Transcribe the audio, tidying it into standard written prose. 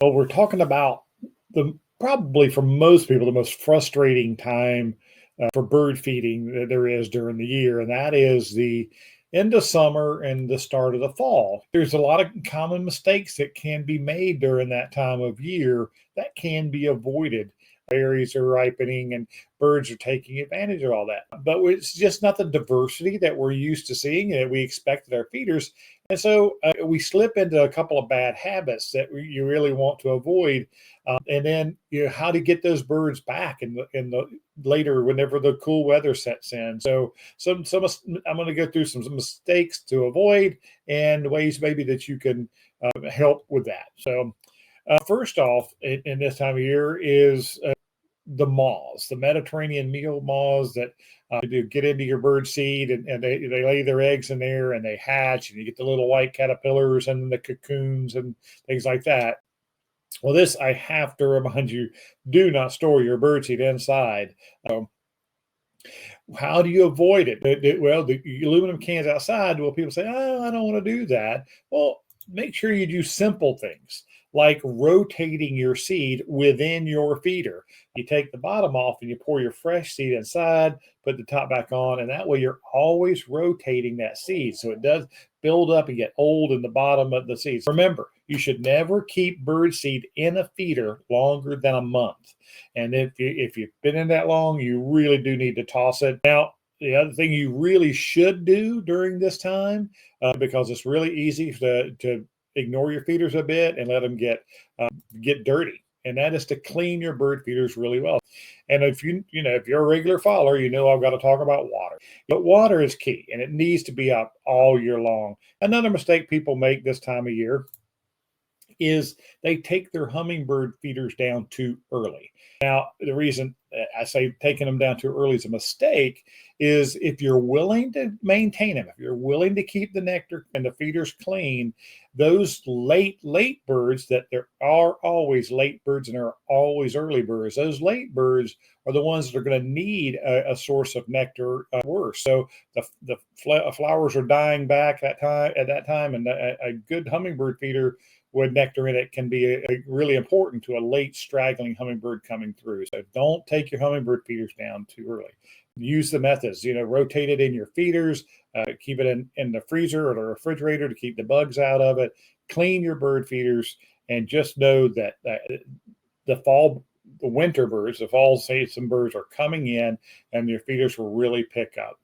Well, we're talking about the probably for most people the most frustrating time for bird feeding that there is during the year, and that is the end of summer and the start of the fall. There's a lot of common mistakes that can be made during that time of year that can be avoided. Berries are ripening and birds are taking advantage of all that. But it's just not the diversity that we're used to seeing and that we expect at our feeders. And so we slip into a couple of bad habits that you really want to avoid. And then, how to get those birds back in the later whenever the cool weather sets in. So I'm going to go through some mistakes to avoid and ways maybe that you can help with that. So first off, in this time of year is the moths, the Mediterranean meal moths that do get into your bird seed and they lay their eggs in there and they hatch and you get the little white caterpillars and the cocoons and things like that. Well, this I have to remind you: do not store your bird seed inside. Um, how do you avoid it? Well, the aluminum cans outside. Well, people say, "Oh, I don't want to do that." Well, make sure you do simple things like rotating your seed within your feeder. You take the bottom off and you pour your fresh seed inside, put the top back on, and that way you're always rotating that seed. So it does build up and get old in the bottom of the seeds. Remember, you should never keep bird seed in a feeder longer than a month. And if you've been in that long, you really do need to toss it. Now, the other thing you really should do during this time, because it's really easy to ignore your feeders a bit and let them get dirty, and that is to clean your bird feeders really well. And if you're a regular follower, I've got to talk about water. But water is key, and it needs to be up all year long. Another mistake people make this time of year is they take their hummingbird feeders down too early. Now, the reason I say taking them down too early is a mistake is if you're willing to maintain them, if you're willing to keep the nectar and the feeders clean, those late birds, that there are always late birds and there are always early birds, those late birds are the ones that are going to need a source of nectar worse. So the flowers are dying back at that time, and a good hummingbird feeder with nectar in it can be really important to a late straggling hummingbird coming through. So don't take your hummingbird feeders down too early. Use the methods, rotate it in your feeders, keep it in the freezer or the refrigerator to keep the bugs out of it. Clean your bird feeders, and just know that the winter birds, the fall season birds are coming in, and your feeders will really pick up.